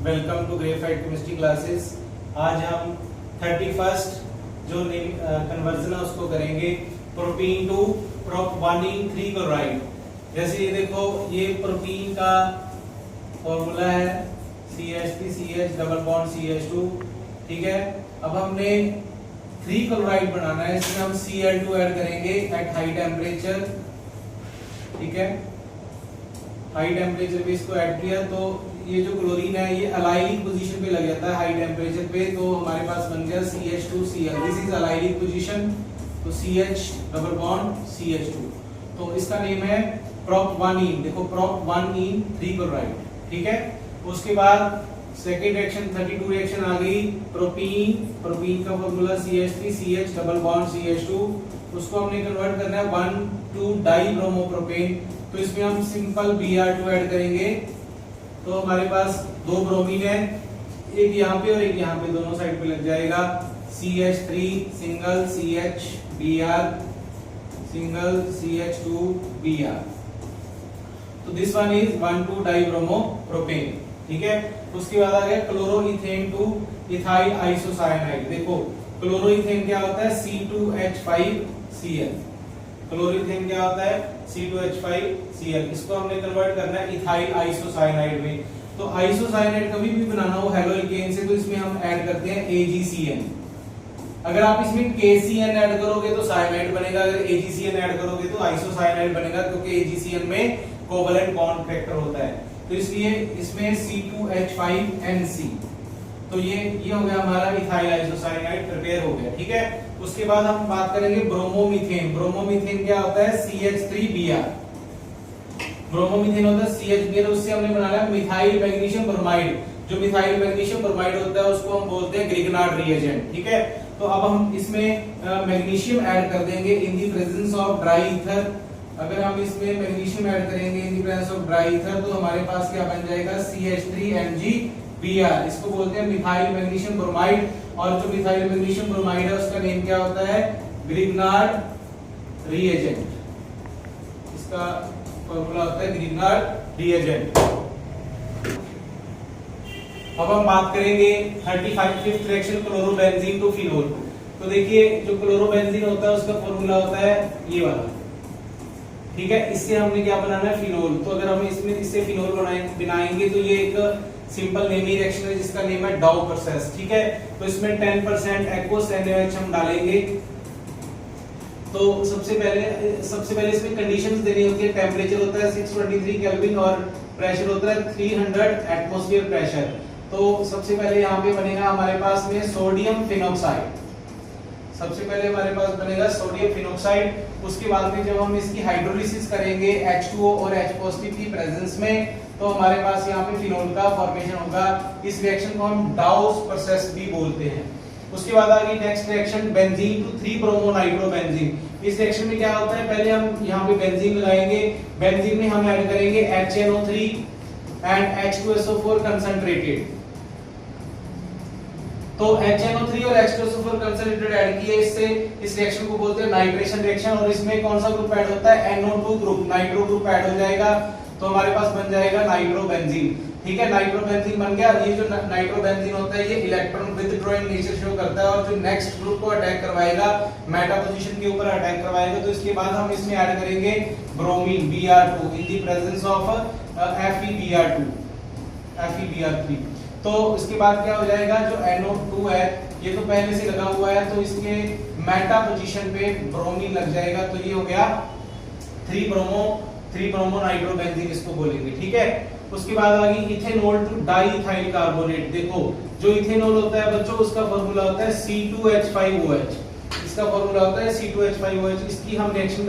Welcome to graphite chemistry classes. आज हम 31st जो कन्वर्जन है उसको करेंगे प्रोपीन टू प्रोप1इन 3 क्लोराइड। जैसे ये देखो, ये प्रोपीन का फॉर्मूला है CH3CH डबल बॉन्ड CH2। ठीक है, अब हमने 3 क्लोराइड बनाना है, इसमें हम Cl2 ऐड करेंगे एट हाई टेम्परेचर। ठीक है, हाई टेम्परेचर पे इसको ऐड किया तो ये जो क्लोरीन है ये अलाइलिक पोजीशन पे लग जाता है हाई टेम्परेचर पे, तो हमारे पास बन गया CH2Cl। This is allylic position, तो CH डबल बॉन्ड CH2, तो इसका नेम है प्रोप1इन। देखो प्रोप1इन 3 क्लोराइड। ठीक है, उसके बाद सेकेंड रिएक्शन 32 रिएक्शन आ गई, प्रोपीन का formula CH3CH double bond CH2, उसको हमने कन्वर्ट करना है 1,2 डाइब्रोमोप्रोपेन। तो इसमें हम सिंपल Br2 ऐड करेंगे, तो हमारे पास 2 ब्रोमीन है, एक यहाँ पे और एक यहाँ पे, दोनों साइड पे लग जाएगा। CH3 single CH Br single CH2 Br, तो दिस वन इज 1,2 डाइब्रोमोप्रोपेन। ठीक है, उसके बाद आ गया क्लोरोइथेन टू इथाइल आइसोसाइनाइड। देखो क्लोरोइथेन क्या होता है C2H5Cl। क्लोरोइथेन क्या होता है C2H5Cl, इसको हमने कन्वर्ट करना है इथाइल आइसोसाइनाइड में। तो आइसोसाइनाइड कभी भी बनाना हो हेलोइकेन से तो इसमें हम ऐड करते हैं AgCN। अगर आप इसमें KCN ऐड करोगे तो साइनाइड बनेगा, अगर AgCN ऐड करोगे तो आइसोसाइनाइड बनेगा, क्योंकि AgCN में कोवैलेंट बॉन्ड फैक्टर होता है। तो इसलिए इसमें C2H5NC, तो ये हो गया हमारा इथाइल आइसोसाइनाइड प्रिपेयर हो गया। ठीक है, उसके बाद हम बात करेंगे ब्रोमोमीथेन। ब्रोमोमीथेन क्या होता है CH3Br। ब्रोमोमीथेन होता है CH3Br, उससे हमने बनाना है मिथाइल मैग्नीशियम ब्रोमाइड। जो मिथाइल मैग्नीशियम ब्रोमाइड होता है उसको हम बोलते हैं ग्रिग्नार्ड रिएजेंट। ठीक है, तो अब हम इसमें मैग्नीशियम ऐड कर देंगे in the presence of dry ether. अगर हम इसमें मैग्नीशियम ऐड करेंगे in the presence of dry ether तो हमारे पास क्या बन जाएगा CH3MgBr। इसको बोलते हैं मिथाइल मैग्नीशियम ब्रोमाइड, और जो मिथाइल मैग्नीशियम ब्रोमाइड है उसका नेम क्या होता है ग्रिग्नार्ड रिएजेंट। इसका फॉर्मूला होता है ग्रिग्नार्ड रिएजेंट। अब हम बात करेंगे 35th reaction chlorobenzene to phenol. तो देखिए जो क्लोरोबेंजीन होता है उसका फॉर्मूला होता है ये वाला। ठीक है, इससे हमने क्या बनाना है फिनोल। तो अगर हम इससे फिनोल बनाएंगे तो ये एक सिंपल नेमी रिएक्शन है जिसका नेम है डाउ प्रोसेस। ठीक है, तो इसमें 10% एक्वस NaOH हम डालेंगे। तो सबसे पहले इसमें कंडीशंस देनी होती है। टेम्परेचर होता है 623 केल्विन और प्रेशर होता है 300 एटमॉस्फेयर प्रेशर। तो सबसे पहले यहाँ पे बनेगा हमारे पास में सोडियम फिनॉक्साइड। सबसे पहले हमारे पास बनेगा सोडियम फिनॉक्साइड। उसके बाद में जब हम इसकी हाइड्रोलिसिस करेंगे H2O और H पॉजिटिव की प्रेजेंस में, तो हमारे पास यहाँ पे फिनोल का फॉर्मेशन होगा। इस रिएक्शन को हम डाउस प्रोसेस भी बोलते हैं। उसके बाद आ गई next reaction benzene to 3 bromo nitrobenzene. इस रिएक्शन में क्या होता है, पहले हम यहाँ पे बेंजीन लगाएंगे, बेंजीन में हम ऐड करेंगे HNO3 एंड H2SO4 कंसंट्रेटेड। तो HNO3 और H2SO4 कंसंट्रेटेड ऐड किए, इससे इस रिएक्शन को बोलते हैं नाइट्रेशन रिएक्शन। और इसमें कौन सा ग्रुप ऐड होता है NO2 group, nitro group add हो जाएगा, तो हमारे पास बन जाएगा नाइट्रोबेंजीन। ठीक है, नाइट्रोबेंजीन बन गया। ये जो नाइट्रोबेंजीन होता है ये इलेक्ट्रॉन विथड्रॉइंग नेचर शो करता है, और जो नेक्स्ट ग्रुप को अटैक करवाएगा मेटा पोजीशन के ऊपर अटैक करवाएगा। तो इसके बाद हम इसमें ऐड करेंगे bromine Br2 in the presence of FeBr3। तो इसके बाद क्या हो जाएगा, जो NO2 है ये तो पहले से लगा हुआ है, तो इसके मेटा पोजीशन पे ब्रोमीन लग जाएगा। तो ये हो गया 3 ब्रोमो नाइट्रोबेंजीन इसको बोलेंगे। ठीक है, उसके बाद आ गई इथेनॉल टू डाइइथाइल कार्बोनेट। देखो जो इथेनॉल होता है बच्चों उसका फॉर्मूला होता है C2H5OH। इसका फॉर्मूला होता है C2H5OH। इसकी हम रिएक्शन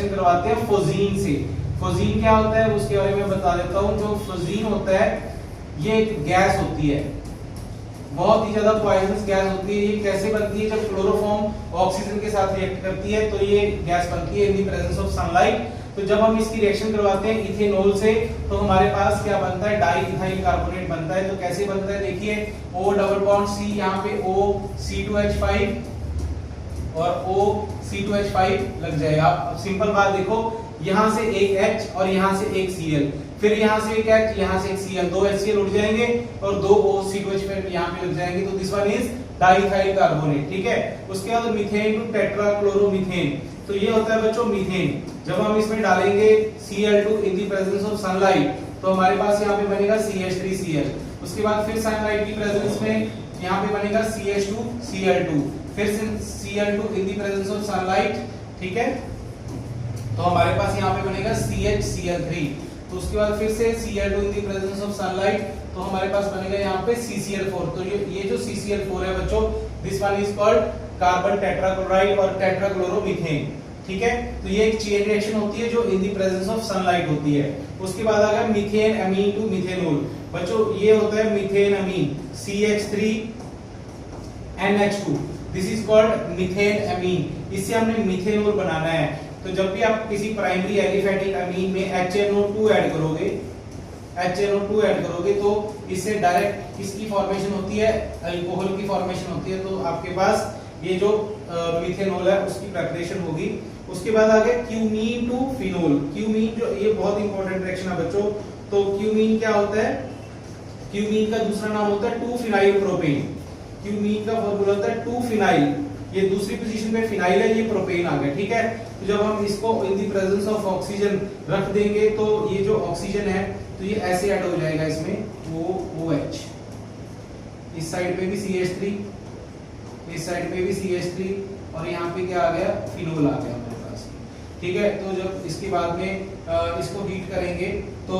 करवाते हैं फोजीन से। फोजीन क्या होता है उसके बारे में बता देता हूं। जो फोजीन होता है ये एक गैस होती है, बहुत ही ज्यादा पॉइजनस गैस होती है। ये कैसे बनती है, जब क्लोरोफॉर्म ऑक्सीजन के साथ रिएक्ट करती है तो ये गैस बनती है in the presence of sunlight. तो जब हम इसकी रिएक्शन करवाते हैं इथेनॉल से तो हमारे पास क्या बनता है डाइइथाइल कार्बोनेट बनता है। तो कैसे बनता है देखिए, O डबल बॉन्ड C, यहाँ पे O C2H5 और O C2H5 लग जाएगा। अब सिंपल बात देखो, यहाँ से एक H और यहाँ से एक Cl, फिर यहाँ से एक H, यहाँ से एक Cl, दो HCl उड़ जाएंगे और दो OCH फिर यहाँ पे लग जाएंगे, तो this one is diethyl carbonate, ठीक है। उसके बाद मीथेन टू टेट्राक्लोरोमीथेन, तो ये होता है बच्चों मीथेन। जब हम इसमें डालेंगे Cl2 in the presence of sunlight, तो हमारे पास यहाँ पे बनेगा CH3Cl। उसके बाद फिर सनलाइट की प्रेजेंस में यहाँ पे बनेगा CH2Cl2, फिर Cl2 in the presence of sunlight, ठीक है, तो हमारे पास यहाँ पे बनेगा CHCl3। तो उसके बाद फिर से Cl2 in the presence of sunlight, तो हमारे पास बनेगा यहाँ पे CCl4। तो ये जो CCl4 है बच्चों, this one is called carbon tetrachloride और टेट्राक्लोरोमीथेन, ठीक है। तो ये एक चेन रिएक्शन होती है जो in the presence of sunlight होती है। उसके बाद आ गया मीथेन अमीन टू मीथेनॉल, बच्चों ये होता है methane amine CH3NH2, this is called methane amine. इससे हमने मीथेनॉल बनाना है। तो जब भी आप किसी प्राइमरी एलिफेटिक अमीन में HNO2 ऐड करोगे, HNO2 ऐड करोगे, तो इससे डायरेक्ट किसकी फॉर्मेशन होती है, अल्कोहल की फॉर्मेशन होती है। तो आपके पास ये जो मीथेनॉल है उसकी प्रिपरेशन होगी। उसके बाद आ गया क्यूमीन टू फिनोल। क्यूमीन जो ये बहुत इंपॉर्टेंट रिएक्शन है बच्चों। तो क्यूमीन क्या होता है, क्यूमीन का दूसरा नाम होता है 2-फिनाइल प्रोपेन। क्यूमीन का फॉर्मूला होता है 2-फिनाइल, ये दूसरी पोजीशन पे फिनाइल है, ये प्रोपेन आ गया, ठीक है। तो जब हम इसको in the presence of oxygen रख देंगे, तो ये जो ऑक्सीजन है तो ये ऐसे ऐड हो जाएगा इसमें, OH, इस साइड पे भी CH3, इस साइड पे भी CH3, और यहाँ पे क्या आ गया, फिनोल आ गया हमारे पास, ठीक है। तो जब इसके बाद में इसको हीट करेंगे, तो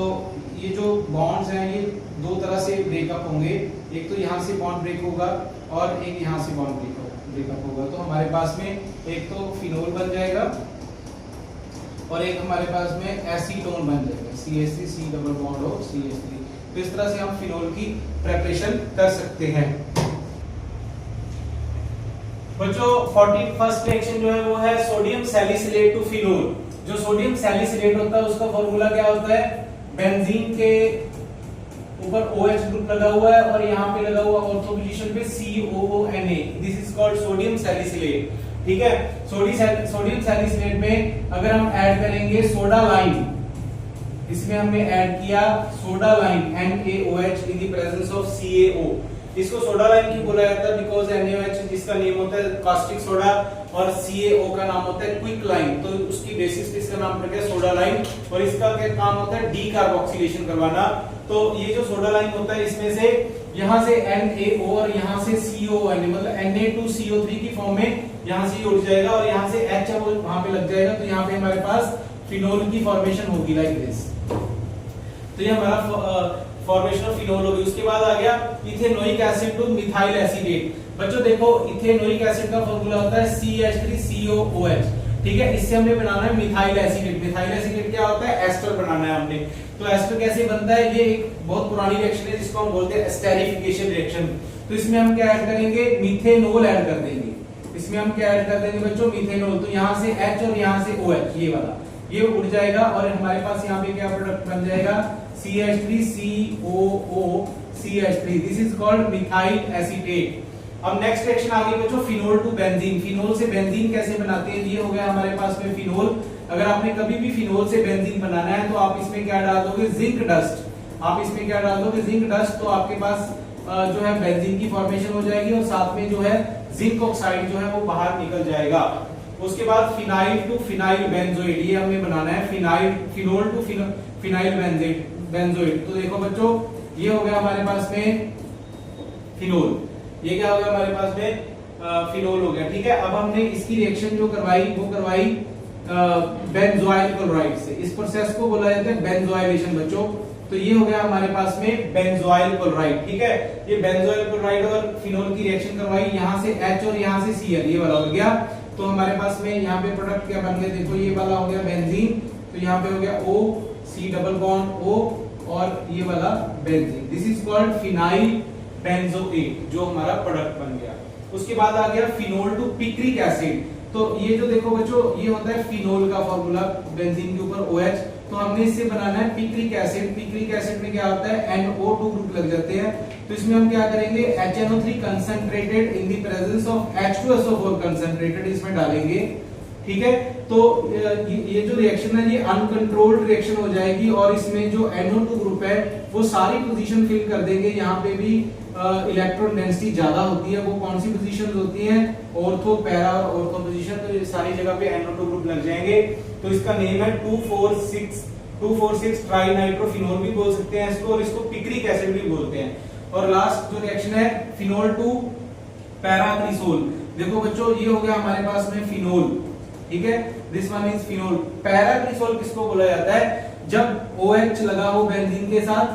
ये जो बॉन्ड्स हैं ये दो तरह से ब्रेकअप होंगे। एक तो यहाँ से बॉन्ड ब्रेक होगा और एक यहाँ से बॉन्ड ब्रेकअप होगा। तो हमारे पास में एक तो फिनोल बन जाएगा और एक हमारे पास में एसीटोन बन जाएगा, CH3 C डबल बॉन्ड हो CH3। तो इस तरह से हम फिनोल की प्रिपरेशन कर सकते हैं। बच्चों 41st रिएक्शन जो है वो है सोडियम सैलिसिलेट टू फिनोल। जो सोडियम सैलिसिलेट होता है उसका फॉर्मूला क्या होता है, बेंजीन के ऊपर OH ग्रुप लगा हुआ है और यहाँ पे लगा हुआ ऑर्थो पोजीशन पे COONA, this is called sodium salicylate, ठीक है। सोडियम सैलिसिलेट में अगर हम ऐड करेंगे सोडा लाइम, इसमें हमने ऐड किया soda lime NaOH in the presence of CaO। इसको सोडा लाइम क्यों बोला जाता है, बिकॉज NaOH जिसका नेम होता है कास्टिक सोडा और CaO का नाम होता है क्विक लाइम, तो उसकी बेसिस पे इसका नाम पड़ गया सोडा लाइम। और इसका क्या काम होता है, डीकार्बोक्सिलेशन करवाना। तो ये जो सोडा लाइम होता है इसमें से यहाँ से NaO और यहाँ से CON मतलब Na2CO3 की फॉर्म में यहाँ से उड़ जाएगा और यहाँ से H है वो वहां पे लग जाएगा। तो यहाँ पे हमारे पास फिनोल की फॉर्मेशन होगी लाइक दिस। तो ये हमारा फॉर्मेशन ऑफ फिनोल होगी। उसके बाद आ गया ethanoic acid two methyl acetate. बच्चों देखो इथेनोइक एसिड का फॉर्मूला होता है CH3COOH, ठीक है। इससे हमने बनाना है मिथाइल एसीटेट। मिथाइल एसीटेट क्या होता है, एस्टर बनाना है हमने। तो एस्टर कैसे बनता है, ये एक बहुत पुरानी रिएक्शन है जिसको हम बोलते हैं एस्टेरिफिकेशन रिएक्शन। तो इसमें हम क्या ऐड करेंगे, मीथेनॉल ऐड कर देंगे। इसमें हम क्या ऐड कर देंगे बच्चों, मीथेनॉल। तो यहाँ से H और यहाँ से OH ये वाला ये उड़ जाएगा और हमारे पास यहाँ पे क्या प्रोडक्ट बन जाएगा, CH3COOCH3, this is called methyl acetate. अब नेक्स्ट रिएक्शन आ गई बच्चों फिनोल टू बेंजीन। फिनोल से बेंजीन कैसे बनाते हैं, ये हो गया हमारे पास में फिनोल। अगर आपने कभी भी फिनोल से बेंजीन बनाना है तो आप इसमें क्या डाल दोगे, जिंक डस्ट। आप इसमें क्या डाल दोगे, जिंक डस्ट। तो आपके पास जो है बेंजीन की फॉर्मेशन हो जाएगी और साथ में जो है जिंक ऑक्साइड जो है वो बाहर निकल जाएगा। उसके बाद फिनाइल टू फिनाइल बेंजोइड, ये हमें बनाना है फिनोल टू फिनाइल बेंजोइड। तो देखो बच्चों ये हो गया हमारे पास में फिनोल, ये क्या हो गया हमारे पास में फिनोल हो गया, ठीक है। अब हमने इसकी रिएक्शन जो करवाई वो करवाई बेंजोइल क्लोराइड से। इस प्रोसेस को बोला जाता है बेंजोइलेशन बच्चों। तो ये हो गया हमारे पास में बेंजोइल क्लोराइड, ठीक है। ये बेंजोइल क्लोराइड और फिनोल की रिएक्शन करवाई, यहाँ से H और यहाँ से Cl, ये वाला हो गया। तो हमारे पास में यहाँ पे प्रोडक्ट क्या बन गया, देखो ये वाला हो गया बेंजीन। तो यहाँ पे हो गया O C double bond O और ये वाला benzene, this is called phenyl benzoate, जो हमारा प्रोडक्ट बन गया। उसके बाद आ गया फिनोल टू पिक्रिक एसिड। तो ये जो देखो बच्चों ये होता है फिनोल का फॉर्मूला, बेंजीन के ऊपर OH। तो हमने इससे बनाना है पिक्रिक एसिड। पिक्रिक एसिड में क्या होता है, NO2 ग्रुप लग जाते हैं। तो इसमें हम क्या करेंगे, HNO3 concentrated in the presence of H2SO4 concentrated इसमें डालेंगे, ठीक है। तो ये जो रिएक्शन है ये अनकंट्रोल्ड रिएक्शन हो जाएगी और इसमें जो NO2 ग्रुप है वो सारी पोजीशन फिल कर देंगे। यहाँ पे भी इलेक्ट्रॉन डेंसिटी ज्यादा होती है, वो कौन सी पोजीशंस होती हैं, ऑर्थो, पैरा और ऑर्थो पोजीशन, तो ये सारी जगह पे NO2 ग्रुप लग जाएंगे। तो इसका नेम है 2,4,6 ट्राइनाइट्रोफिनोल भी बोल सकते हैं इसको, और इसको पिक्रिक एसिड भी बोलते हैं। और लास्ट जो रिएक्शन है फिनोल टू पैराक्रिसोल। देखो बच्चों ये हो गया हमारे पास में फिनोल, ठीक है, दिस वन इज फिनोल। पैराक्रिसोल किसको बोला जाता है, जब OH लगा हो बेंजीन के साथ,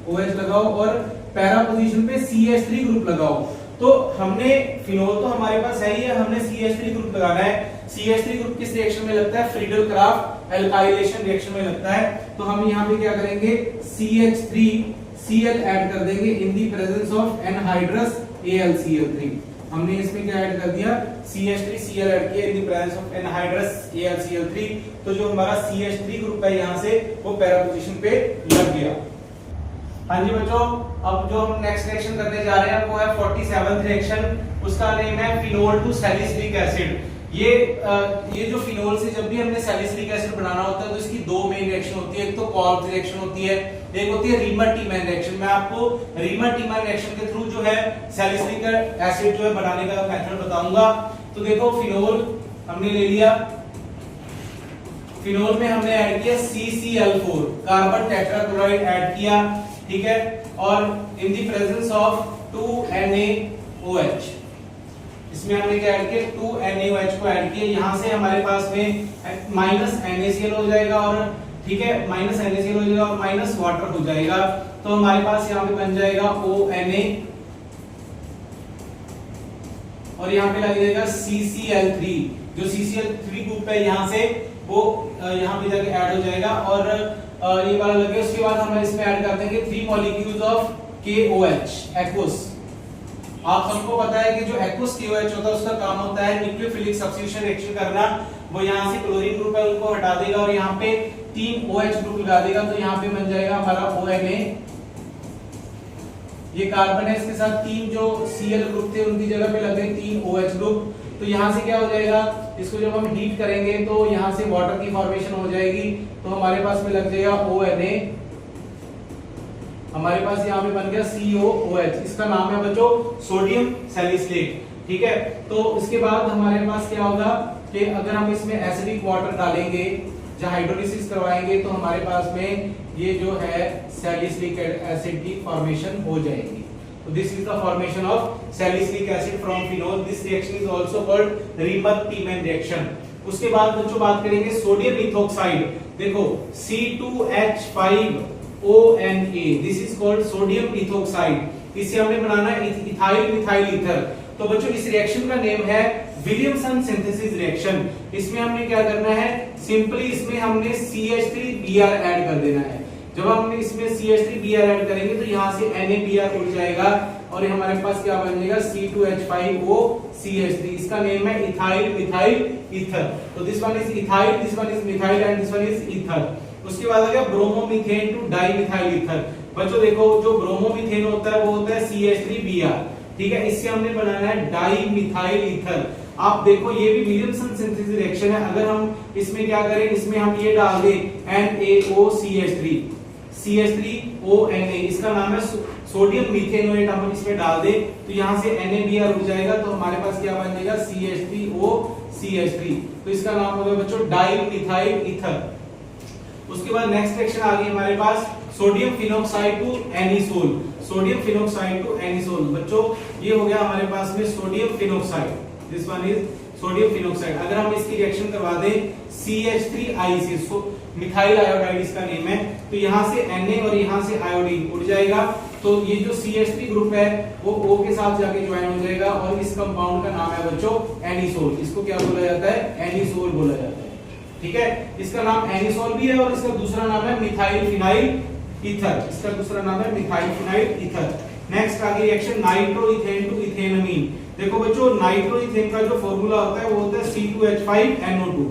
OH लगाओ और पैरा पोजीशन पे CH3 ग्रुप लगाओ। तो हमने फिनोल तो हमारे पास है ही है, हमने CH3 ग्रुप लगाना है। CH3 ग्रुप किस रिएक्शन में लगता है, फ्रीडल क्राफ्ट एल्काइलेशन रिएक्शन में लगता है। तो हम यहाँ पे क्या करेंगे, CH3Cl ऐड कर देंगे in the presence of anhydrous AlCl3। हमने इसमें क्या ऐड कर दिया, CH3Cl ऐड किया in the presence of anhydrous AlCl3। तो जो हमारा CH3 ग्रुप है यहाँ से वो पैरा पोजीशन पे लग गया। हाँ जी बच्चों, अब जो हम नेक्स्ट रिएक्शन करने जा रहे हैं वो है 47th रिएक्शन, उसका नेम है फिनोल टू सैलिसिलिक एसिड। ये जो फिनोल से जब भी हमने सैलिसिलिक एसिड बनाना होता है तो इसकी दो मेन रिएक्शन होती है, एक तो कॉल्ब रिएक्शन होती है, एक होती है रीमर-टीमैन रिएक्शन। मैं आपको रीमर-टीमैन रिएक्शन के थ्रू जो है सैलिसिलिक एसिड जो है बनाने का मेथड बताऊंगा। तो देखो फिनोल हमने ले लिया, फिनोल में हमने ऐड किया CCl4 कार्बन टेट्राक्लोराइड ऐड किया, ठीक है, और इन दी प्रेजेंस ऑफ 2NaOH, इसमें हमने क्या ऐड किया, 2NaOH को ऐड किया। यहां से हमारे पास में माइनस NaCl हो जाएगा और ठीक है, माइनस NaCl हो जाएगा और माइनस वाटर हो जाएगा। तो हमारे पास यहाँ पे बन जाएगा ONa और यहाँ पे लग जाएगा CCl3। जो CCl3 ग्रुप है यहाँ से वो यहाँ पे जाके ऐड हो जाएगा और ये वाला लगे। उसके बाद हम इसमें ऐड कर देंगे 3 मॉलिक्यूल्स ऑफ KOH एक्वस। आप सबको पता है कि जो एक्वस KOH होता है उसका काम होता है न्यूक्लियोफिलिक सब्स्टिट्यूशन रिएक्शन करना। वो यहाँ से क्लोरीन ग्रुप है उनको हटा देगा और यहाँ पे 3 OH ग्रुप लगा देगा। तो यहाँ पे बन जाएगा हमारा ONA, ये कार्बन है, इसके साथ 3 जो Cl ग्रुप थे उनकी जगह पे लग गए 3 OH ग्रुप। तो यहाँ से क्या हो जाएगा, इसको जब हम हीट करेंगे तो यहाँ से वाटर की फॉर्मेशन हो जाएगी। तो हमारे पास में लग जाएगा ONA, हमारे पास यहाँ पे बन गया COOH। इसका नाम है बच्चों सोडियम सैलिसिलेट, ठीक है। तो इसके बाद हमारे पास क्या होगा कि अगर हम इसमें एसिडिक वाटर डालेंगे, जब हाइड्रोलिसिस करवाएंगे तो हमारे पास में ये जो है सैलिसिलिक एसिड की फॉर्मेशन हो जाएगी। So this is the formation of salicylic acid from phenol. This reaction is also called Riemann-Tiemann reaction. उसके बाद बच्चों बात करेंगे सोडियम इथोक्साइड। देखो C2H5ONa, this is called sodium ethoxide. इससे हमने बनाना है इथाइल मिथाइल ईथर। तो बच्चों इस रिएक्शन का नेम है विलियमसन सिंथेसिस रिएक्शन। इसमें हमने क्या करना है, सिंपली इसमें हमने CH3Br ऐड कर देना है। जब हम इसमें CH3Br ऐड करेंगे तो यहाँ से NaBr उड़ जाएगा और ये हमारे पास क्या बन जाएगा C2H5OCH3। इसका नेम है इथाइल मिथाइल ईथर। तो this one is ethyl, this one is methyl and this one is ether. उसके बाद आ गया ब्रोमोमीथेन टू डाइमिथाइल ईथर। बच्चों देखो जो ब्रोमोमीथेन होता है वो होता है CH3Br, ठीक है। इससे हमने बनाना है डाइमिथाइल ईथर। आप देखो ये भी विलियमसन सिंथेसिस रिएक्शन है। अगर हम इसमें क्या करें, इसमें हम ये डाल दें NaOCH3 CH3ONa, इसका नाम है सोडियम मीथेनोएट। हम इसमें डाल दें तो यहाँ से NaBr उड़ जाएगा। तो हमारे पास क्या बन जाएगा CH3OCH3। तो इसका नाम होगा बच्चों डाइमिथाइल ईथर। उसके बाद नेक्स्ट रिएक्शन आ गई हमारे पास sodium phenoxide to anisole. Sodium phenoxide to anisole, बच्चों ये हो गया हमारे पास में sodium phenoxide, this one is sodium phenoxide. अगर हम इसकी रिएक्शन करवा दें CH3IC, मिथाइल आयोडाइड इसका नेम है, तो यहाँ से Na और यहाँ से आयोडीन उड़ जाएगा। तो ये जो CH3 ग्रुप है वो O के साथ जाके ज्वाइन हो जाएगा और इस कंपाउंड का नाम है बच्चों एनिसोल। इसको क्या बोला जाता है, एनिसोल बोला जाता है, ठीक है। इसका नाम एनिसोल भी है और इसका दूसरा नाम है मिथाइल फिनाइल ईथर। इसका दूसरा नाम है मिथाइल फिनाइल ईथर। नेक्स्ट आगे रिएक्शन नाइट्रोइथेन टू इथेनमीन। देखो बच्चों नाइट्रोइथेन का जो फॉर्मूला होता है वो होता है C2H5NO2।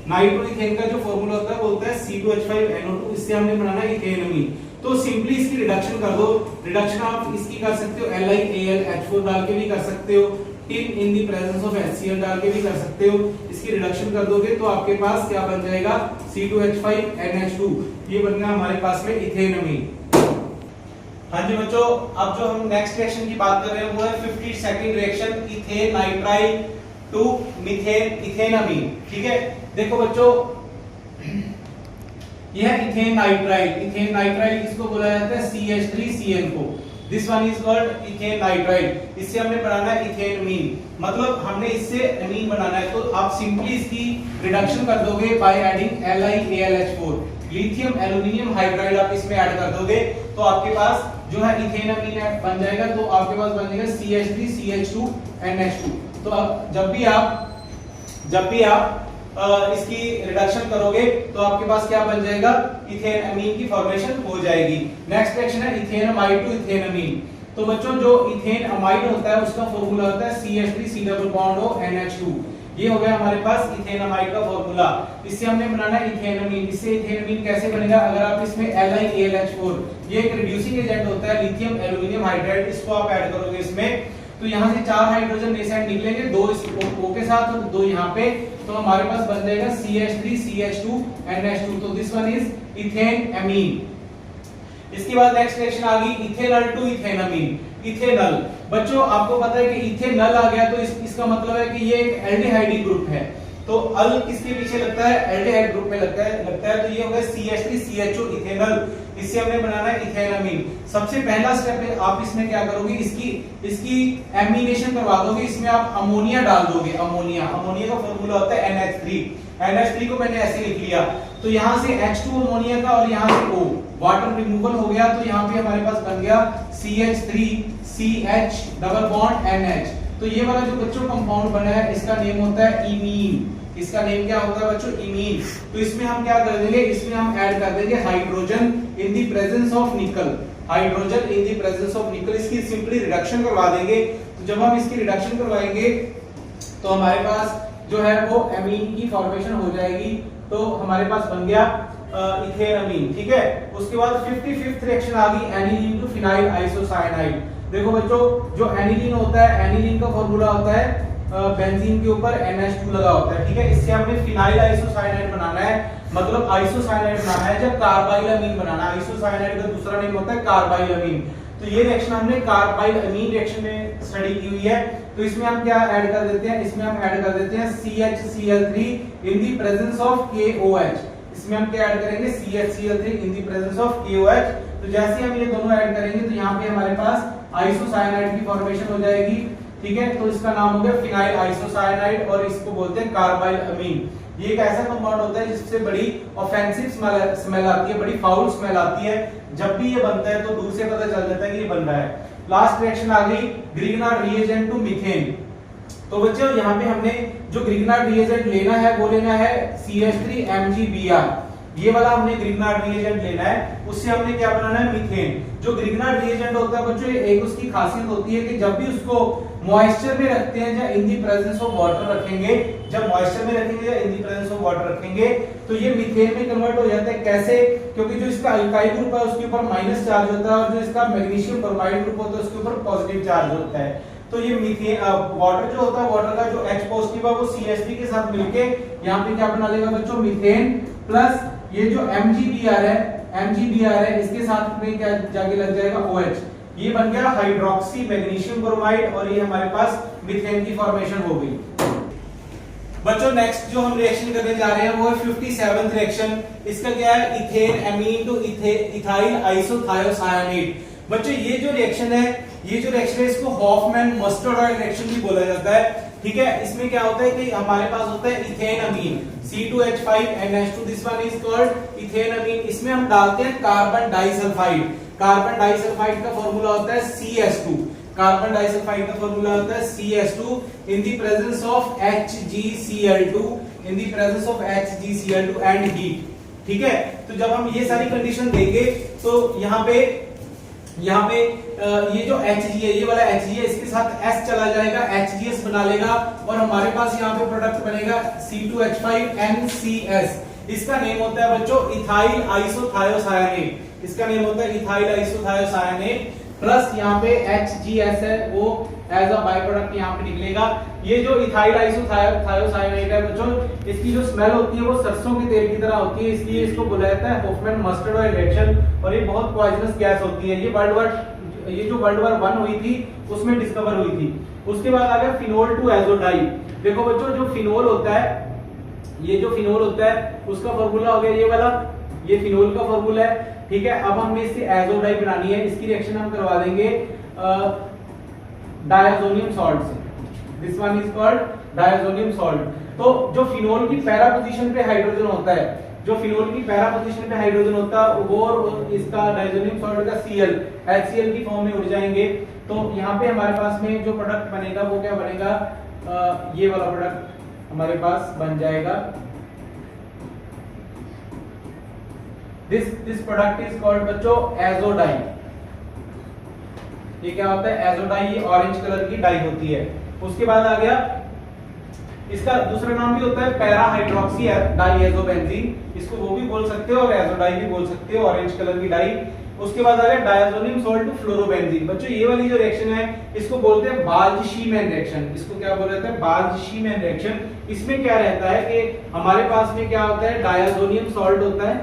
नाइट्रोइथेन का जो फॉर्मूला होता है वो होता है C2H5NO2। इससे हमने बनाना है इथेनमीन। तो सिंपली इसकी रिडक्शन कर दो। रिडक्शन आप इसकी कर सकते हो LiAlH4 डाल के भी कर सकते हो, in the presence of HCl डाल के भी कर सकते हो। इसकी रिडक्शन कर दोगे तो आपके पास क्या बन जाएगा, C2H5NH2, ये बन गया हमारे पास में इथेनमीन। हाँ जी बच्चों, अब जो हम नेक्स्ट रिएक्शन की बात कर रहे हैं वो है 52nd reaction, ethane nitrile to methane ethanamine. ठीक है, देखो बच्चों यह इथेन नाइट्राइल किसको बोला जाता है, CH3CN को। This one is called ethane nitrile. इससे हमने बनाना है इथेनमीन, मतलब हमने इससे अमीन बनाना है। तो आप सिंपली इसकी रिडक्शन कर दोगे by adding LiAlH4, lithium aluminium hydride आप इसमें ऐड कर दोगे तो आपके पास जो है इथेनमीन बन जाएगा। तो आपके पास बन जाएगा CH3CH2NH2। तो अब जब भी आप इसकी रिडक्शन करोगे तो आपके पास क्या बन जाएगा, इथेन अमीन की फॉर्मेशन हो जाएगी। नेक्स्ट रिएक्शन है इथेनमाइड टू इथेनमीन। तो बच्चों जो इथेन अमाइड होता है उसका फॉर्मूला होता है CH3C+NH2। ये हो गया हमारे पास इथेनमाइड का फॉर्मूला। इससे हमने बनाना है इथेनमीन। इससे इथेनमीन कैसे बनेगा, अगर आप इसमें LiAlH4, ये एक रिड्यूसिंग एजेंट होता है लिथियम एल्युमिनियम हाइड्राइड, इसको आप ऐड करोगे इसमें तो यहाँ से 4 हाइड्रोजन ये साइड निकलेंगे, 2 इस O के साथ और 2 यहाँ पे, तो हमारे पास बन जाएगा CH3CH2NH2। तो दिस वन इज इथेन अमीन। इसके बाद नेक्स्ट रिएक्शन आ गई इथेनॉल टू इथेनमीन। इथेनॉल, बच्चों आपको पता है कि इथेनॉल आ गया तो इसका मतलब है कि ये एक एल्डिहाइड ग्रुप है। तो अल किसके पीछे लगता है, एल्डिहाइड ग्रुप में लगता है। तो ये हो गया CH3CHO इथेनॉल। इससे हमने बनाना है इथेनमीन। सबसे पहला स्टेप है आप इसमें क्या करोगे, इसकी एमिनेशन करवा दोगे। इसमें आप अमोनिया डाल दोगे। अमोनिया का फॉर्मूला होता है NH3 को मैंने ऐसे लिख लिया। तो यहाँ से H2 अमोनिया का और यहाँ से O, वाटर रिमूवल हो गया। तो यहाँ पे हमारे पास बन गया CH3CH डबल बॉन्ड NH। तो ये वाला जो बच्चों कंपाउंड बना है इसका नेम होता है इमीन। इसका नेम क्या होता है बच्चों, इमीन। तो इसमें हम क्या कर देंगे, इसमें हम ऐड कर देंगे hydrogen in the presence of निकल। Hydrogen in the presence of निकल, इसकी सिंपली रिडक्शन करवा देंगे। तो जब हम इसकी रिडक्शन करवाएंगे तो हमारे पास जो है वो अमीन की फॉर्मेशन हो जाएगी। तो हमारे पास बन गया इथेनमीन। ठीक है, उसके बाद 55th रिएक्शन आ गई एनिलीन टू फिनाइल आइसोसाइनाइड। देखो बच्चों जो एनिलीन होता है, एनिलीन का फॉर्मूला होता है बेंजीन के ऊपर NH2 लगा होता है। ठीक है, इससे हमने फिनाइल आइसोसाइनाइड बनाना है, मतलब आइसोसाइनाइड बनाना है जब कार्बाइल अमीन बनाना है। आइसोसाइनाइड का दूसरा नेम होता है कार्बाइल अमीन। तो ये रिएक्शन हमने कार्बाइल अमीन रिएक्शन में स्टडी की हुई है। तो इसमें हम क्या ऐड कर देते हैं, इसमें हम ऐड कर देते हैं CHCl3 in the presence of KOH। इसमें हम क्या ऐड करेंगे, CHCl3 in the presence of KOH। तो जैसे हम ये दोनों ऐड करेंगे तो यहाँ पे हमारे पास आइसोसाइनाइड की फॉर्मेशन हो जाएगी। ठीक है, तो इसका नाम हो गया फिनाइल आइसोसाइनाइड और इसको बोलते हैं कार्बाइल अमीन। ये एक ऐसा कंपाउंड होता है जिससे बड़ी ऑफेंसिव स्मेल आती है, बड़ी फाउल स्मेल आती है। जब भी ये बनता है तो दूर से पता चल जाता है कि ये बन रहा है। लास्ट रिएक्शन आ गई ग्रिग्नार्ड रिएजेंट टू मीथेन। तो बच्चों यहाँ पे हमने जो ग्रिग्नार्ड रिएजेंट लेना है वो लेना है CH3MgBr। ये वाला हमने ग्रिग्नार्ड रिएजेंट लेना है। उससे हमने क्या बनाना है, मीथेन। जो ग्रिग्नार्ड रिएजेंट होता है बच्चों, एक उसकी खासियत होती है कि जब भी उसको मॉइस्चर में रखते हैं या इन दी प्रेजेंस ऑफ वाटर रखेंगे, जब मॉइस्चर में रखेंगे या इन दी प्रेजेंस ऑफ वाटर रखेंगे तो ये मीथेन में कन्वर्ट हो जाता है। कैसे, क्योंकि जो इसका अल्काइल ग्रुप है उसके ऊपर माइनस चार्ज होता है और जो इसका मैग्नीशियम ब्रोमाइड ग्रुप होता है उसके ऊपर पॉजिटिव चार्ज होता है। तो ये मीथेन वाटर जो होता है, वाटर का जो H पॉजिटिव है वो CH3 के साथ मिलके यहाँ पे क्या बना लेगा बच्चों, मीथेन। प्लस ये जो MgBr है इसके साथ में क्या जाके लग जाएगा OH। ये बन गया हाइड्रोक्सी मैग्नीशियम ब्रोमाइड और ये हमारे पास मीथेन की फॉर्मेशन हो गई। बच्चों नेक्स्ट जो हम रिएक्शन करने जा रहे हैं वो है 57th रिएक्शन। इसका क्या है, इथेन अमीन टू इथाइल आइसोथायोसायानाइड। बच्चों ये जो रिएक्शन है इसको हॉफमैन मस्टर्ड ऑयल रिएक्शन भी बोला जाता है। ठीक है, इसमें क्या होता है कि हमारे पास होता है ethane amine C2H5NH2, this one is called ethane amine. इसमें हम डालते हैं कार्बन डाइसल्फाइड। कार्बन डाइसल्फाइड का फॉर्मूला होता है CS2। कार्बन डाइसल्फाइड का फॉर्मूला होता है CS2 in the presence of HgCl2, in the presence of HgCl2 and heat. ठीक है, तो जब हम ये सारी कंडीशन देंगे तो यहाँ पे ये जो Hg है, ये वाला Hg है, इसके साथ S चला जाएगा, HgS बना लेगा और हमारे पास यहाँ पे प्रोडक्ट बनेगा C2H5NCS। इसका नेम होता है बच्चों इथाइल आइसोथायोसायानेट। इसका नेम होता है इथाइल आइसोथायोसायानेट। प्लस यहाँ पे HGS है वो एज अ बाय प्रोडक्ट यहाँ पे निकलेगा। ये जो इथाइल आइसोथायोसाइनेट है बच्चों, इसकी जो स्मेल होती है वो सरसों के तेल की तरह होती है, इसलिए इसको बोला जाता है हॉफमैन मस्टर्ड ऑयल रिएक्शन, और ये बहुत पॉइजनस गैस होती है। ये जो वर्ल्ड वार 1 हुई थी उसमें डिस्कवर हुई थी। उसके बाद आ गया फिनोल टू एजोडाई। देखो बच्चों जो फिनोल होता है, ये जो फिनोल होता है उसका फार्मूला हो गया ये वाला, ये फिनोल का फार्मूला है, ठीक है। अब हमें इससे एजोडाई बनानी है, इसकी रिएक्शन हम करवा देंगे डायजोनियम सॉल्ट से। This one is called diazonium salt. तो जो फिनोल की पैरा पोजीशन पे हाइड्रोजन होता है, जो फिनोल की पैरा पोजीशन पे हाइड्रोजन होता है वो और इसका डायजोनियम सॉल्ट का Cl HCl की फॉर्म में उड़ जाएंगे। तो यहाँ पे हमारे पास में जो प्रोडक्ट बनेगा वो क्या बनेगा, ये वाला प्रोडक्ट हमारे पास बन जाएगा। दिस प्रोडक्ट इज कॉल्ड बच्चों एजोडाई। ये क्या होता है एजोडाई, ये ऑरेंज कलर की डाई होती है। उसके बाद आ गया इसका दूसरा नाम भी होता है पैरा हाइड्रोक्सी डाइएजोबेंजीन, इसको वो भी बोल सकते हो और एजोडाई भी बोल सकते हो, ऑरेंज कलर की डाई। उसके बाद आ गया डायजोनियम सॉल्ट टू फ्लोरोबेंजीन। बच्चों ये वाली जो रिएक्शन है इसको बोलते हैं बाल्ज-शीमैन रिएक्शन। इसको क्या बोल रहे हैं बाल्ज-शीमैन रिएक्शन। इसमें क्या रहता है कि हमारे पास में क्या होता है डायजोनियम सॉल्ट होता है,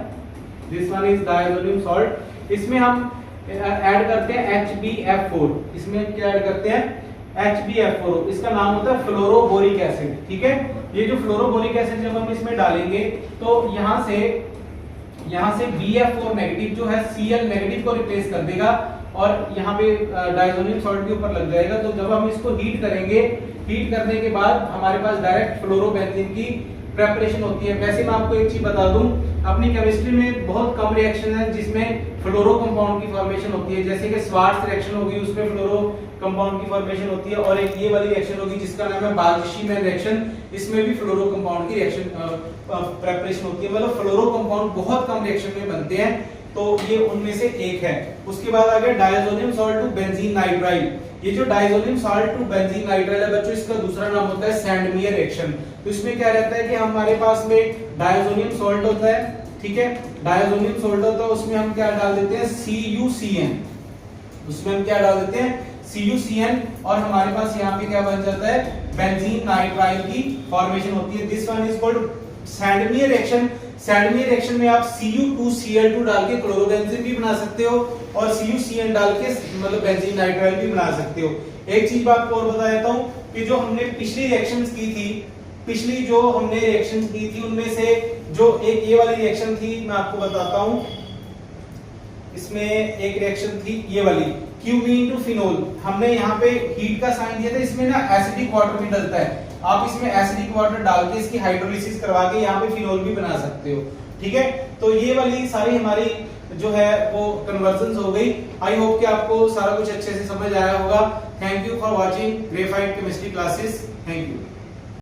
this one is diazonium salt. इसमें हम ऐड करते हैं HbF4, इसमें क्या ऐड करते हैं HbF4, इसका नाम होता है फ्लोरोबोरिक एसिड, ठीक है। ये जो फ्लोरोबोरिक एसिड जब हम इसमें डालेंगे तो यहाँ से BF4 नेगेटिव जो है Cl नेगेटिव को रिप्लेस कर देगा और यहाँ पे डायजोनियम सॉल्ट के ऊपर लग जाएगा। तो जब हम इसको हीट करेंगे, हीट करने के बाद हमारे पास डायरेक्ट फ्लोरोबेंजीन की प्रेपरेशन होती है। वैसे मैं आपको एक चीज बता दूं, अपनी केमिस्ट्री में बहुत कम रिएक्शन है जिसमें फ्लोरो कंपाउंड की फॉर्मेशन होती है, जैसे कि स्वार्ट्ज रिएक्शन होगी उसमें फ्लोरो कंपाउंड की फॉर्मेशन होती है, और एक ये वाली रिएक्शन होगी जिसका नाम है बाल्ज-शीमैन रिएक्शन, इसमें भी फ्लोरो कंपाउंड की रिएक्शन प्रेपरेशन होती है। मतलब फ्लोरो कंपाउंड बहुत कम रिएक्शन में बनते हैं, तो ये उनमें से एक है। उसके बाद आ गया diazonium salt to benzene nitrile. ये जो diazonium salt to benzene nitrile है बच्चों, इसका दूसरा नाम होता है सैंडमियर रिएक्शन। तो इसमें क्या रहता है कि हमारे पास में डायजोनियम सॉल्ट होता है, ठीक है, डायजोनियम सॉल्ट होता है, उसमें हम क्या डाल देते हैं CuCN, उसमें हम क्या डाल देते हैं CuCN, और हमारे पास यहाँ पे क्या बन जाता है बेंजीन नाइट्राइल की फॉर्मेशन होती है। This one is called Sandmeyer reaction. Sandmeyer reaction में आप Cu2Cl2 डाल के क्लोरोबेंजीन भी बना सकते हो और CuCN डाल के मतलब बेंजीन नाइट्राइल भी बना सकते हो। एक चीज मैं आपको और बता देता हूँ कि जो हमने पिछली रिएक्शंस की थी, पिछली जो हमने रिएक्शन की थी उनमें से जो एक ये वाली रिएक्शन थी मैं आपको बताता हूं, इसमें एक रिएक्शन थी ये वाली क्यूमीन टू फिनोल। हमने यहाँ पे हीट का साइन दिया था, इसमें ना एसिडिक वाटर भी डलता है, आप इसमें एसिडिक वाटर डाल के इसकी हाइड्रोलिसिस करवा के यहाँ पे फिनोल भी बना सकते हो, ठीक है। तो ये वाली सारी हमारी जो है वो कन्वर्जन्स हो गई। आई होप कि आपको सारा कुछ अच्छे से समझ आया होगा। Thank you for watching graphite chemistry classes. Thank you.